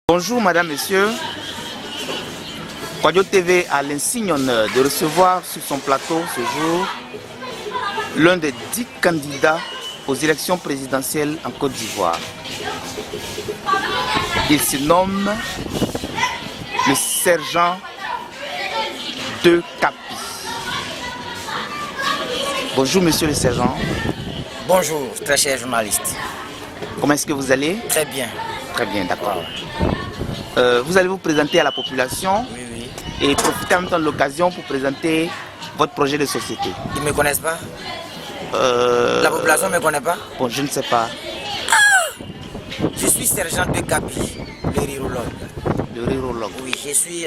Bonjour Madame, Messieurs. Radio TV a l'insigne honneur de recevoir sur son plateau ce jour l'un des 10 candidats aux élections présidentielles en Côte d'Ivoire. Il se nomme le sergent de Capi. Bonjour Monsieur le sergent. Bonjour, très cher journaliste. Comment est-ce que vous allez? Très bien. Très bien, d'accord. Vous allez vous présenter à la population. Oui, oui. Et profiter en même temps de l'occasion pour présenter votre projet de société. Ils ne me connaissent pas? La population ne me connaît pas? Bon, je ne sais pas. Je suis sergent de Capi, le rirologue. Le rirologue? Oui, je suis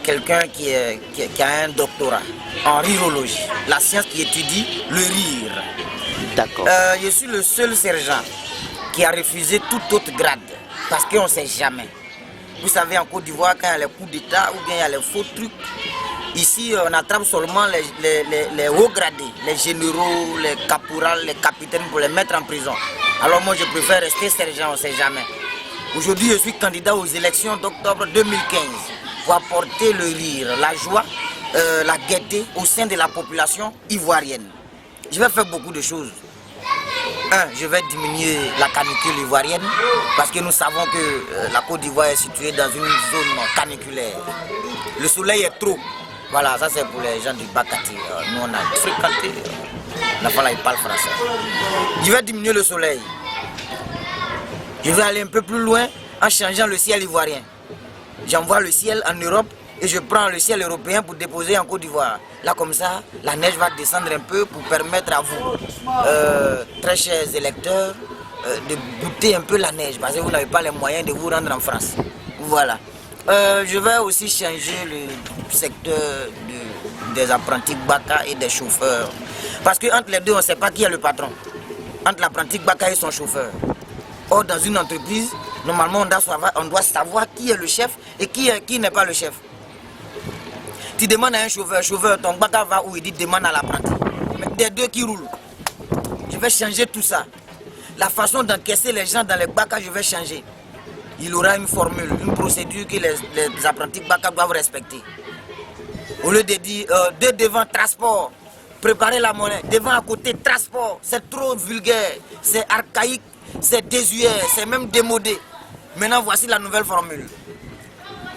quelqu'un qui a un doctorat en rirologie, la science qui étudie le rire. D'accord. Je suis le seul sergent qui a refusé tout autre grade, parce qu'on ne sait jamais. Vous savez, en Côte d'Ivoire, quand il y a les coups d'État ou bien il y a les faux trucs, ici on attrape seulement les hauts gradés, les généraux, les caporals, les capitaines pour les mettre en prison. Alors moi je préfère rester sergent, on ne sait jamais. Aujourd'hui je suis candidat aux élections d'octobre 2015 pour apporter le rire, la joie, la gaieté au sein de la population ivoirienne. Je vais faire beaucoup de choses. Je vais diminuer la canicule ivoirienne parce que nous savons que la Côte d'Ivoire est située dans une zone caniculaire. Le soleil est trop. Voilà, ça c'est pour les gens du Bakati. Nous on a fréquenté. L'enfant là il parle français. Je vais diminuer le soleil. Je vais aller un peu plus loin en changeant le ciel ivoirien. J'envoie le ciel en Europe et je prends le ciel européen pour déposer en Côte d'Ivoire. Là comme ça, la neige va descendre un peu pour permettre à vous, très chers électeurs, de goûter un peu la neige parce que vous n'avez pas les moyens de vous rendre en France. Voilà. Je vais aussi changer le secteur des apprentis Baka et des chauffeurs. Parce qu'entre les deux, on ne sait pas qui est le patron. Entre l'apprenti Baka et son chauffeur. Or, dans une entreprise, normalement, on doit savoir qui est le chef et qui n'est pas le chef. Tu demandes à un chauffeur, ton Baka va où il dit demande à l'apprenti. Mais des deux qui roulent. Je vais changer tout ça. La façon d'encaisser les gens dans les Baka, je vais changer. Il aura une formule, une procédure que les apprentis Baka doivent respecter. Au lieu de dire deux devant transport, préparer la monnaie, devant à côté transport, c'est trop vulgaire, c'est archaïque, c'est désuet, c'est même démodé. Maintenant, voici la nouvelle formule.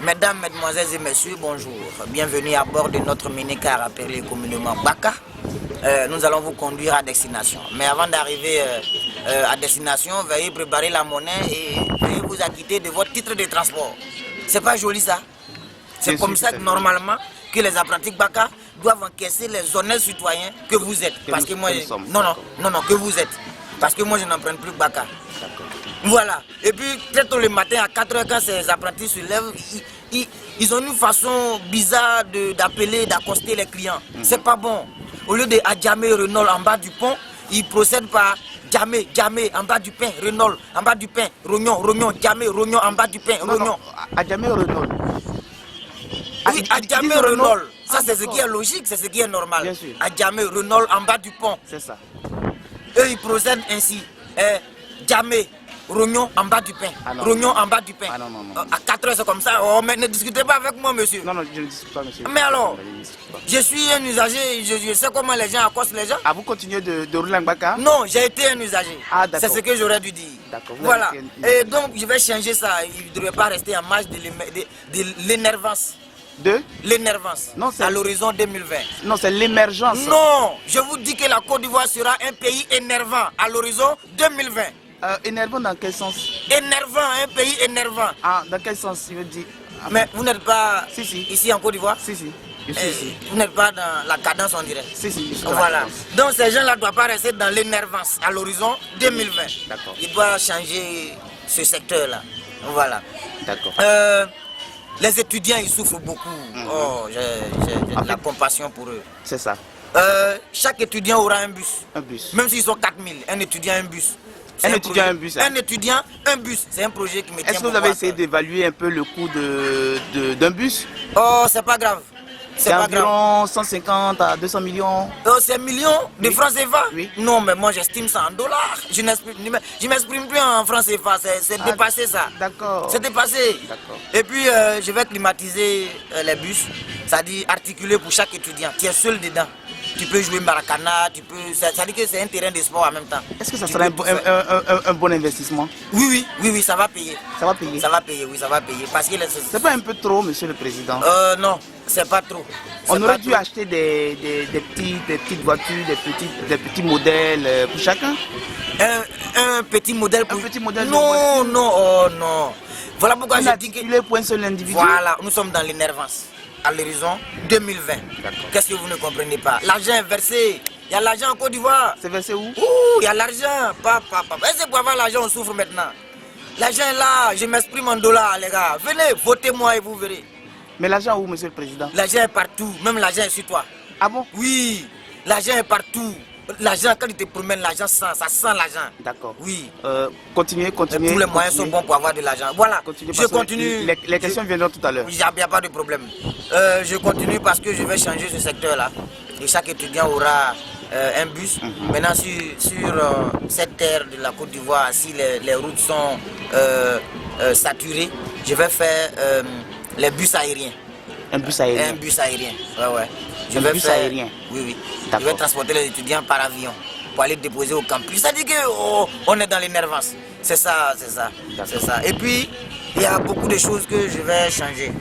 Mesdames, mesdemoiselles et messieurs, bonjour. Bienvenue à bord de notre mini-car appelé communément Baka. Nous allons vous conduire à destination. Mais avant d'arriver à destination, veuillez préparer la monnaie et veuillez vous acquitter de votre titre de transport. C'est pas joli ça? C'est comme ça que normalement que les apprentis Baka doivent encaisser les honnêtes citoyens que vous êtes. Parce que moi, non, que vous êtes. Parce que moi je n'emprunte plus Baka. Voilà. Et puis très tôt le matin à 4 h quand ces apprentis se lèvent, ils ont une façon bizarre d'appeler, d'accoster les clients. C'est pas bon. Au lieu de Adjamé Renault en bas du pont, ils procèdent par Djamé en bas du pain, Renault en bas du pain, Rognon, Djamé, Rognon en bas du pain, Rognon. Adjamé Renault. Oui, Adjamé Renault. Ça c'est ce qui est logique, c'est ce qui est normal. Bien sûr. Adjamé Renault en bas du pont. C'est ça. Eux ils procèdent ainsi. Djamé, Rognon en bas du pain. Rognon en bas du pain. Ah non. À 4 h c'est comme ça. Oh, mais ne discutez pas avec moi, monsieur. Non, je ne discute pas, monsieur. Mais alors, je suis un usager, je sais comment les gens accostent les gens. Ah, vous continuez de rouler en Baka? Non, j'ai été un usager. Ah, d'accord. C'est ce que j'aurais dû dire. D'accord. Voilà. Et donc, je vais changer ça. Il ne devrait pas rester en marge de l'énervance. De l'énervance. Non, c'est à l'horizon 2020. Non, c'est l'émergence. Non, je vous dis que la Côte d'Ivoire sera un pays énervant à l'horizon 2020. Énervant dans quel sens? Énervant, un pays énervant. Ah, dans quel sens il veut dire? Mais vous n'êtes pas Si. ici en Côte d'Ivoire? Si. Je suis ici. Vous n'êtes pas dans la cadence, on dirait? Si. Voilà. Donc ces gens-là ne doivent pas rester dans l'énervance à l'horizon 2020. D'accord. Ils doivent changer ce secteur-là. Voilà. D'accord. Les étudiants, ils souffrent beaucoup. Oh, j'ai de la compassion pour eux. C'est ça. Chaque étudiant aura un bus. Un bus. Même s'ils sont 4000, un étudiant, un bus. Un étudiant, un bus. Un étudiant, un bus. C'est un projet qui me tient. Est-ce que vous avez essayé d'évaluer un peu le coût d'un bus? Oh, c'est pas grave. C'est environ 150 à 200 millions. Oh, c'est un million de francs CFA? Oui. Non, mais moi j'estime ça en dollars. Je m'exprime plus en francs CFA. C'est dépassé ça. D'accord. C'est dépassé. D'accord. Et puis je vais climatiser les bus. C'est-à-dire articuler pour chaque étudiant. Tu es seul dedans. Tu peux jouer Maracana, ça dit que c'est un terrain de sport en même temps. Est-ce que ça sera un bon investissement? Oui, ça va payer. Ça va payer? Ça va payer, oui, ça va payer. Parce que c'est pas un peu trop, monsieur le président? Non, c'est pas trop. On aurait dû acheter des petites voitures, des petits modèles pour chacun? Un petit modèle pour... Un petit modèle? Non, oh non. Voilà pourquoi j'ai dit que... pour un seul individu? Voilà, nous sommes dans l'énervance. À l'horizon 2020. Qu'est-ce que vous ne comprenez pas? L'argent est versé. Il y a l'argent en Côte d'Ivoire. C'est versé où? Il y a l'argent. Est-ce que pour avoir l'argent, on souffre maintenant? L'argent est là. Je m'exprime en dollars, les gars. Venez, votez-moi et vous verrez. Mais l'argent où, monsieur le président? L'argent est partout. Même l'argent est sur toi. Ah bon? Oui. L'argent est partout. L'argent, quand il te promène, l'argent sent. Ça sent l'argent. D'accord. Oui. Continuez. Tous les moyens sont bons pour avoir de l'argent. Voilà. Je continue. Les questions viendront tout à l'heure. Il n'y a pas de problème. Je continue parce que je vais changer ce secteur-là. Et chaque étudiant aura un bus. Maintenant, sur cette terre de la Côte d'Ivoire, si les routes sont saturées, je vais faire les bus aériens. Un bus aérien? Un bus aérien, ouais. Un bus aérien? Oui. Je vais transporter les étudiants par avion pour aller déposer au campus. Ça dit qu'on est dans l'énervance. C'est ça. Et puis, il y a beaucoup de choses que je vais changer.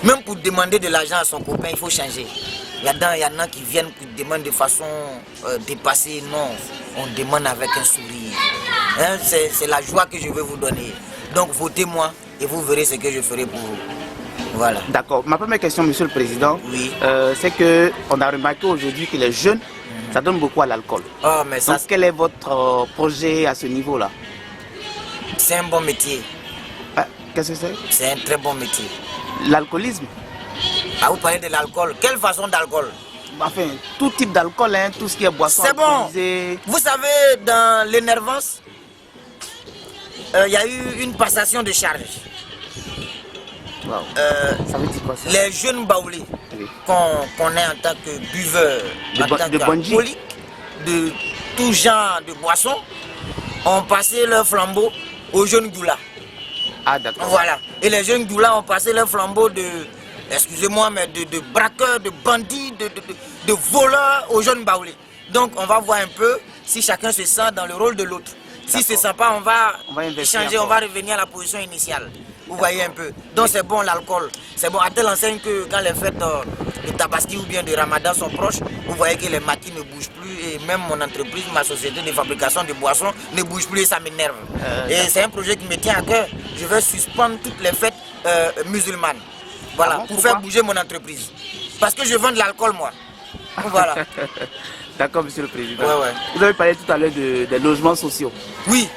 Même pour demander de l'argent à son copain, il faut changer. Il y en a qui viennent pour demander de façon dépassée. Non, on demande avec un sourire. Hein, c'est la joie que je vais vous donner. Donc, votez-moi et vous verrez ce que je ferai pour vous. Voilà. D'accord. Ma première question, monsieur le président, oui. C'est qu'on a remarqué aujourd'hui que les jeunes, ça donne beaucoup à l'alcool. Oh, mais ça... Donc, quel est votre projet à ce niveau-là? C'est un bon métier. Qu'est-ce que c'est? C'est un très bon métier. L'alcoolisme? Vous parlez de l'alcool. Quelle façon d'alcool? Enfin, tout type d'alcool, hein, tout ce qui est boisson alcoolisée. Bon. Vous savez, dans l'énervance, il y a eu une passation de charge. Wow. Ça veut dire quoi ça? Les jeunes baoulés qu'on est en tant que buveurs, en tant qu'alcooliques, de tout genre de boissons, ont passé leur flambeau aux jeunes doulas. Ah d'accord. Voilà. Et les jeunes doulas ont passé leur flambeau de, excusez-moi, mais de braqueurs, de bandits, de voleurs aux jeunes baoulés. Donc on va voir un peu si chacun se sent dans le rôle de l'autre. Si ne se sent pas, on va changer, on va revenir à la position initiale. Vous voyez un peu. Donc c'est bon l'alcool. C'est bon à telle enseigne que quand les fêtes de Tabaski ou bien de Ramadan sont proches, vous voyez que les maquis ne bougent plus et même mon entreprise, ma société de fabrication de boissons ne bouge plus et ça m'énerve. Et c'est un projet qui me tient à cœur. Je vais suspendre toutes les fêtes musulmanes. Voilà, pour faire bouger mon entreprise. Parce que je vends de l'alcool moi. Voilà. D'accord, monsieur le président. Ouais. Vous avez parlé tout à l'heure des logements sociaux. Oui.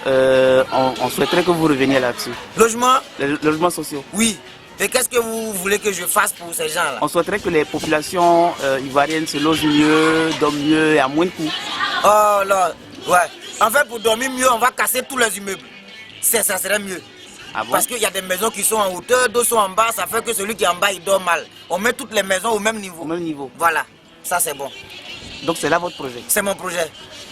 On souhaiterait que vous reveniez là-dessus. Logements? Les logements sociaux. Oui. Et qu'est-ce que vous voulez que je fasse pour ces gens-là? On souhaiterait que les populations ivoiriennes se logent mieux, dorment mieux et à moins de coûts. Oh là, ouais. En fait, pour dormir mieux, on va casser tous les immeubles. Ça serait mieux. Ah bon? Parce qu'il y a des maisons qui sont en hauteur, d'autres sont en bas, ça fait que celui qui est en bas, il dort mal. On met toutes les maisons au même niveau. Au même niveau. Voilà, ça c'est bon. Donc c'est là votre projet? C'est mon projet.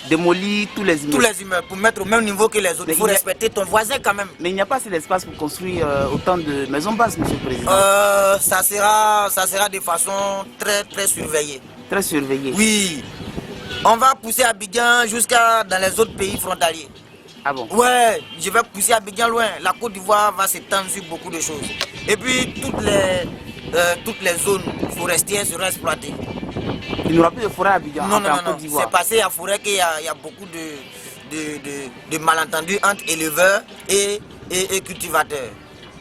Démolir tous les immeubles? Tous les immeubles, pour mettre au même niveau que les autres. Il faut respecter ton voisin quand même. Mais il n'y a pas assez d'espace pour construire autant de maisons basses, monsieur le président? Ça sera de façon très surveillée. Très surveillée? Oui. On va pousser Abidjan jusqu'à dans les autres pays frontaliers. Ah bon? Ouais, je vais pousser Abidjan loin. La Côte d'Ivoire va s'étendre sur beaucoup de choses. Et puis toutes les zones forestières seront exploitées. Il n'y aura plus de forêt à Abidjan? Non. C'est passé à forêt qu'il y a beaucoup de malentendus entre éleveurs et cultivateurs.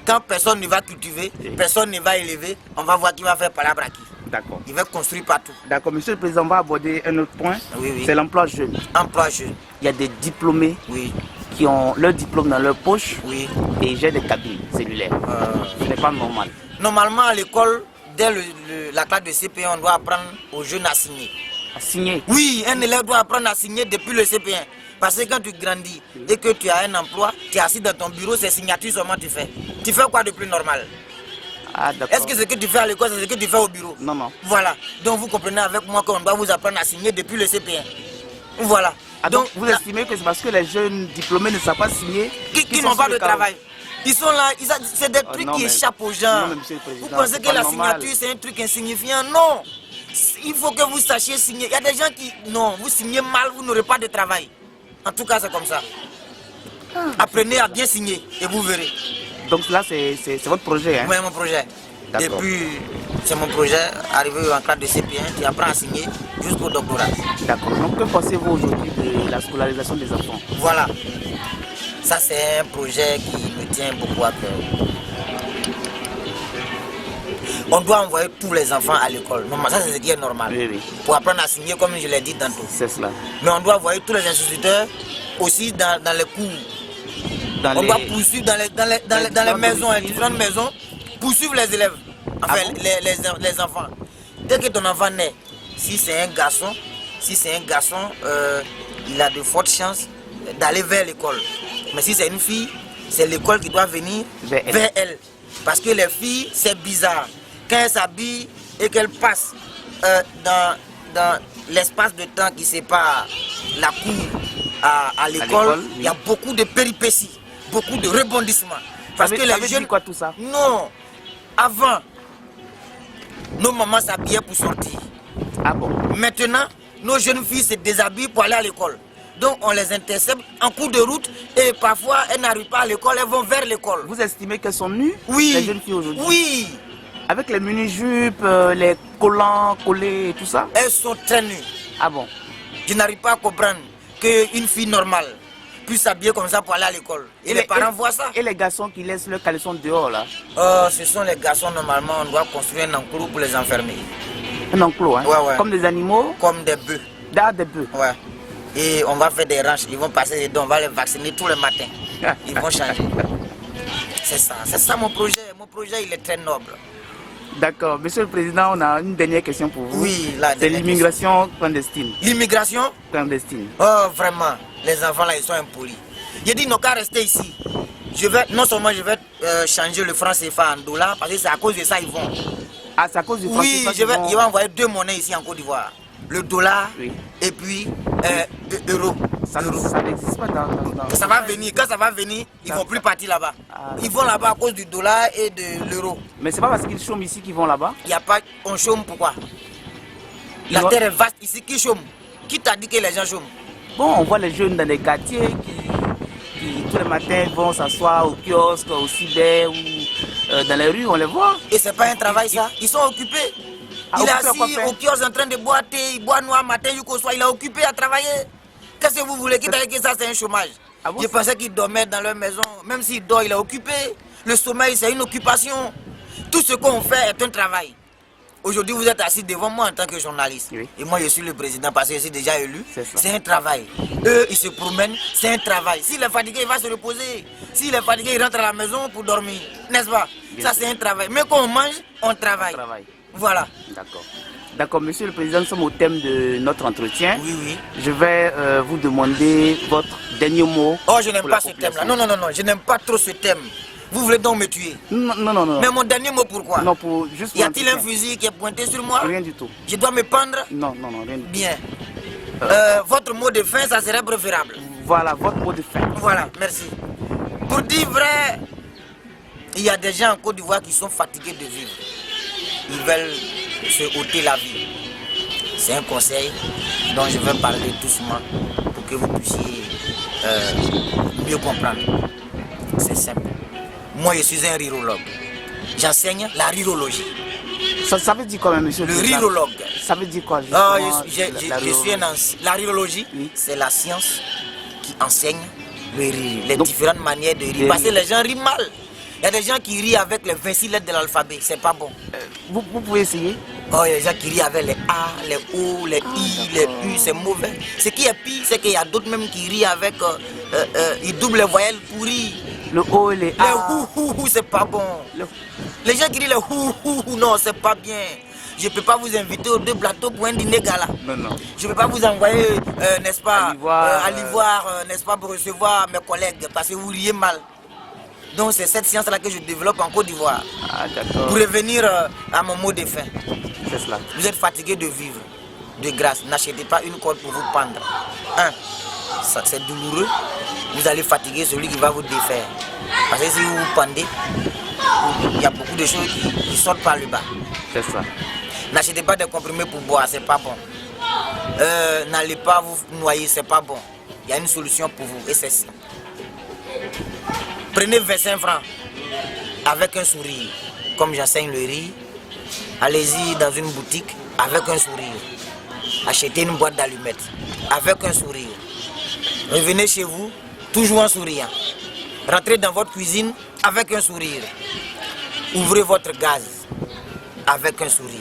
Quand personne ne va cultiver, personne ne va élever, on va voir qui va faire par la braquille. D'accord. Il va construire partout. D'accord. Monsieur le président, on va aborder un autre point. Oui. C'est l'emploi jeune. Emploi jeune. Il y a des diplômés qui ont leur diplôme dans leur poche et j'ai des cabines cellulaires. Ce n'est pas normal. Normalement, à l'école, dès la classe de CP, on doit apprendre aux jeunes à signer. À signer? Oui, un élève doit apprendre à signer depuis le CP1. Parce que quand tu grandis et que tu as un emploi, tu es assis dans ton bureau, c'est signature seulement tu fais. Tu fais quoi de plus normal? Ah, d'accord. Est-ce que ce que tu fais à l'école, c'est ce que tu fais au bureau? Non, non. Voilà. Donc vous comprenez avec moi qu'on doit vous apprendre à signer depuis le CP1. Voilà. Ah, donc vous estimez que c'est parce que les jeunes diplômés ne savent pas signer qui n'ont pas de travail. Ils sont là, c'est des trucs non, qui mais, échappent aux gens. Non, Monsieur le Président, vous pensez que la signature c'est un truc insignifiant? Non. Il faut que vous sachiez signer. Il y a des gens qui, non, vous signez mal, vous n'aurez pas de travail. En tout cas, c'est comme ça. Apprenez à bien signer et vous verrez. Donc là, c'est votre projet, hein? Oui, mon projet. Et puis, c'est mon projet, arrivé en classe de CP1, tu apprends à signer jusqu'au doctorat. D'accord. Donc, que pensez-vous aujourd'hui de la scolarisation des enfants? Voilà. Ça, c'est un projet qui me tient beaucoup à cœur. On doit envoyer tous les enfants à l'école. Ça, c'est ce qui est normal. Oui, oui. Pour apprendre à signer, comme je l'ai dit tantôt. C'est cela. Mais on doit envoyer tous les instituteurs aussi dans les cours. On doit poursuivre dans les maisons, les différentes maisons, poursuivre les élèves, enfin les enfants. Dès que ton enfant naît, si c'est un garçon, il a de fortes chances d'aller vers l'école. Mais si c'est une fille, c'est l'école qui doit venir vers elle. Parce que les filles, c'est bizarre. Quand elles s'habillent et qu'elles passent dans l'espace de temps qui sépare la cour à l'école, il y a beaucoup de péripéties, beaucoup de rebondissements. Parce que les jeunes... quoi tout ça? Non. Avant, nos mamans s'habillaient pour sortir. Ah bon? Maintenant, nos jeunes filles se déshabillent pour aller à l'école. Donc on les intercepte en cours de route et parfois elles n'arrivent pas à l'école, elles vont vers l'école. Vous estimez qu'elles sont nues? Oui. Les jeunes filles aujourd'hui? Oui. Avec les mini-jupes, les collants collés et tout ça? Elles sont très nues. Ah bon? Je n'arrive pas à comprendre qu'une fille normale puisse s'habiller comme ça pour aller à l'école. Et les parents voient ça. Et les garçons qui laissent leurs caleçons dehors là? Ce sont les garçons, normalement, on doit construire un enclos pour les enfermer. Un enclos, hein? Ouais. Comme des animaux? Comme des bœufs. Des bœufs? Ouais. Et on va faire des ranches, ils vont passer dedans, on va les vacciner tous les matins. Ils vont changer. C'est ça mon projet. Mon projet, il est très noble. D'accord. Monsieur le Président, on a une dernière question pour vous. Oui, c'est l'immigration clandestine. L'immigration clandestine. Oh, vraiment. Les enfants là, ils sont impolis. J'ai dit, non, qu'à rester ici. Non seulement je vais changer le franc CFA en dollars, parce que c'est à cause de ça ils vont. Ah, c'est à cause du franc CFA? Oui, je vais envoyer deux monnaies ici en Côte d'Ivoire. Le dollar et puis l'euro. Ça n'existe pas dans... Ça va venir. Quand ça va venir, ils ne vont plus partir là-bas. Ils vont là-bas à cause du dollar et de l'euro. Mais c'est pas parce qu'ils chôment ici qu'ils vont là-bas? Il n'y a pas... On chôme pourquoi? La terre est vaste ici. Qui chôme? Qui t'a dit que les gens chôment? Bon, on voit les jeunes dans les quartiers qui tous les matins vont s'asseoir au kiosque, au cyber ou dans les rues, on les voit. Et c'est pas un travail ça? Ils sont occupés. Il est assis au kiosque en train de boire thé, il boit noir matin jusqu'au soir, il est occupé à travailler. Qu'est-ce que vous voulez? Qui t'a dit que ça c'est un chômage? Je pensais qu'ils dormaient dans leur maison. Même s'il dort, il est occupé. Le sommeil, c'est une occupation. Tout ce qu'on fait est un travail. Aujourd'hui, vous êtes assis devant moi en tant que journaliste. Oui. Et moi, je suis le président parce que je suis déjà élu. C'est un travail. Eux, ils se promènent, c'est un travail. S'il est fatigué, il va se reposer. S'il est fatigué, il rentre à la maison pour dormir. N'est-ce pas? Ça, c'est un travail. Mais quand on mange, on travaille. Voilà. D'accord. D'accord, Monsieur le Président, nous sommes au thème de notre entretien. Oui. Je vais vous demander votre dernier mot. Oh, je n'aime pas ce thème-là. Non, je n'aime pas trop ce thème. Vous voulez donc me tuer? Non. Mais mon dernier mot, pourquoi? Non, pour juste... Y a-t-il un fusil qui est pointé sur moi? Rien du tout. Je dois me pendre? Non, rien du tout. Bien. Votre mot de fin, ça serait préférable. Voilà, votre mot de fin. Voilà, merci. Pour dire vrai, il y a des gens en Côte d'Ivoire qui sont fatigués de vivre. Ils veulent se ôter la vie. C'est un conseil dont je vais parler doucement pour que vous puissiez mieux comprendre. C'est simple. Moi, je suis un rirologue. J'enseigne la rirologie. Ça veut dire quoi, monsieur le rirologue? Ça veut dire quoi? La rirologie, c'est la science qui enseigne les différentes manières de rire. Parce que les gens rient mal. Il y a des gens qui rient avec les 26 lettres de l'alphabet, c'est pas bon. Vous pouvez essayer? Oh, il y a des gens qui rient avec les A, les O, les I, les U, c'est mauvais. Ce qui est pire, c'est qu'il y a d'autres même qui rient avec, ils doublent les voyelles pour rire. Le O et les A. Les hou, c'est pas bon. Les gens qui disent les hou, non, c'est pas bien. Je ne peux pas vous inviter aux 2 plateaux pour un dîner gala. Non, non. Je ne peux pas vous envoyer, n'est-ce pas, à l'Ivoire, n'est-ce pas, pour recevoir mes collègues, parce que vous riez mal. Donc c'est cette science-là que je développe en Côte d'Ivoire. Ah, d'accord. Pour revenir à mon mot de fin. C'est cela. Vous êtes fatigué de vivre. De grâce, n'achetez pas une corde pour vous pendre. C'est douloureux. Vous allez fatiguer celui qui va vous défaire. Parce que si vous vous pendez, il y a beaucoup de choses qui sortent par le bas. C'est ça. N'achetez pas des comprimés pour boire, c'est pas bon. N'allez pas vous noyer, c'est pas bon. Il y a une solution pour vous et c'est ça. Prenez 25 francs avec un sourire. Comme j'enseigne le riz, allez-y dans une boutique avec un sourire. Achetez une boîte d'allumettes avec un sourire. Revenez chez vous, toujours en souriant. Rentrez dans votre cuisine avec un sourire. Ouvrez votre gaz avec un sourire.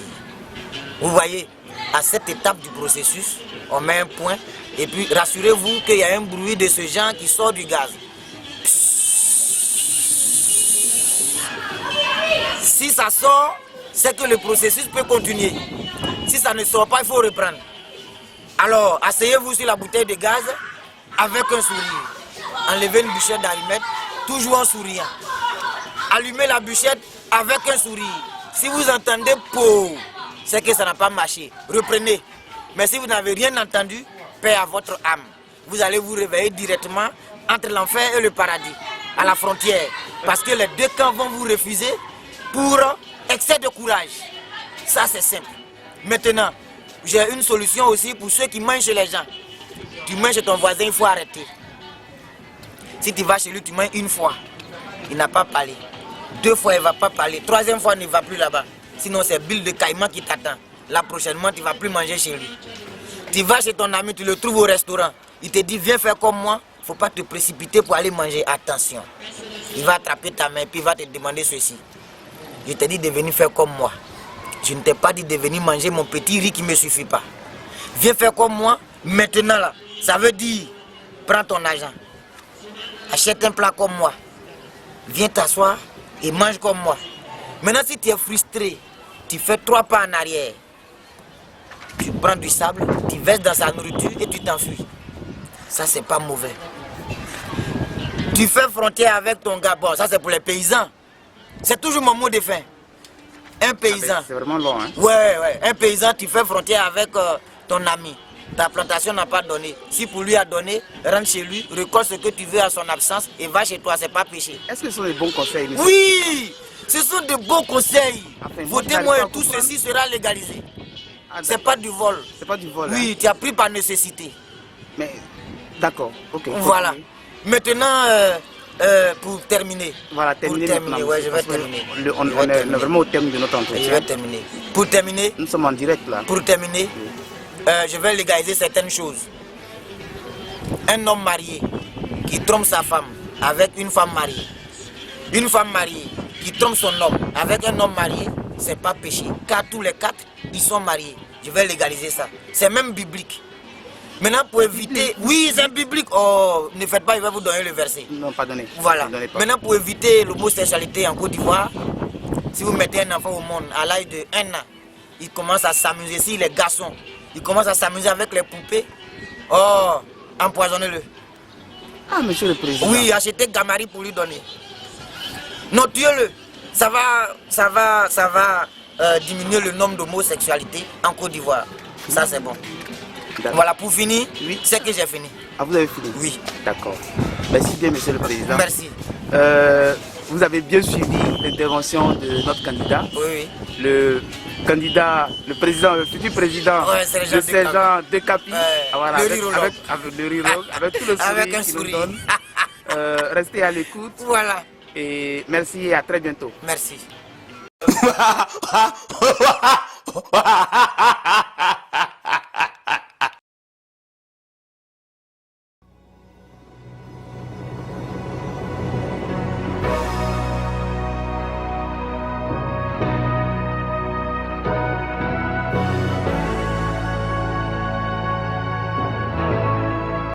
Vous voyez, à cette étape du processus, on met un point et puis rassurez-vous qu'il y a un bruit de ce genre qui sort du gaz. Si ça sort, c'est que le processus peut continuer. Si ça ne sort pas, il faut reprendre. Alors, asseyez-vous sur la bouteille de gaz avec un sourire. Enlevez une bûchette d'allumettes, toujours en souriant. Allumez la bûchette avec un sourire. Si vous entendez « po », c'est que ça n'a pas marché. Reprenez. Mais si vous n'avez rien entendu, paix à votre âme. Vous allez vous réveiller directement entre l'enfer et le paradis, à la frontière. Parce que les 2 camps vont vous refuser pour excès de courage. Ça, c'est simple. Maintenant, j'ai une solution aussi pour ceux qui mangent chez les gens. Tu manges chez ton voisin, il faut arrêter. Si tu vas chez lui, tu manges une fois. Il n'a pas parlé. 2 fois, il ne va pas parler. 3e fois, il ne va plus là-bas. Sinon, c'est Bill de Caïman qui t'attend. Là, prochainement, tu ne vas plus manger chez lui. Tu vas chez ton ami, tu le trouves au restaurant. Il te dit, viens faire comme moi. Il ne faut pas te précipiter pour aller manger. Attention. Il va attraper ta main et puis il va te demander ceci. Je t'ai dit de venir faire comme moi. Je ne t'ai pas dit de venir manger mon petit riz qui ne me suffit pas. Viens faire comme moi, maintenant là. Ça veut dire, prends ton argent. Achète un plat comme moi. Viens t'asseoir et mange comme moi. Maintenant, si tu es frustré, tu fais 3 pas en arrière. Tu prends du sable, tu verses dans sa nourriture et tu t'enfuis. Ça, c'est pas mauvais. Tu fais frontière avec ton gars. Bon, ça, c'est pour les paysans. C'est toujours mon mot de fin. Un paysan. C'est vraiment long, hein? Ouais. Un paysan, tu fais frontière avec ton ami. Ta plantation n'a pas donné. Si pour lui a donné, rentre chez lui, récolte ce que tu veux à son absence et va chez toi, c'est pas péché. Est-ce que ce sont des bons conseils, monsieur? Oui, ce sont de bons conseils. Enfin, Votez-moi et tout ceci sera légalisé. C'est pas du vol. C'est pas du vol. Oui, hein? tu as pris par nécessité. Mais, d'accord, ok. Voilà. Maintenant, pour terminer. Voilà, terminer. Pour terminer, ouais, je vais terminer. On est vraiment au terme de notre entretien. Je vais terminer. Pour terminer. Nous sommes en direct là. Pour terminer, je vais légaliser certaines choses. Un homme marié qui trompe sa femme avec une femme mariée. Une femme mariée qui trompe son homme avec un homme marié, c'est pas péché. Car tous les 4, ils sont mariés. Je vais légaliser ça. C'est même biblique. Maintenant, pour éviter... Oui, c'est biblique. Oh, ne faites pas, je vais vous donner le verset. Non, pas donné. Voilà. Pas. Maintenant, pour éviter l'homosexualité en Côte d'Ivoire, si vous mettez un enfant au monde à l'âge de 1 an, il commence à s'amuser. Si les garçons, il commence à s'amuser avec les poupées, oh, empoisonnez-le. Ah, monsieur le président. Oui, achetez Gamari pour lui donner. Non, tuez-le. Ça va diminuer le nombre d'homosexualité en Côte d'Ivoire. Ça, c'est bon. Voilà, pour finir, oui. C'est que j'ai fini. Ah, vous avez fini? Oui. D'accord. Merci bien, monsieur le président. Merci. Vous avez bien suivi l'intervention de notre candidat. Oui. Le candidat, le président, le futur président, le sergent de Capi. Voilà, avec le rire, avec tout le sourire qu'il nous donne. Restez à l'écoute. Voilà. Et merci et à très bientôt. Merci.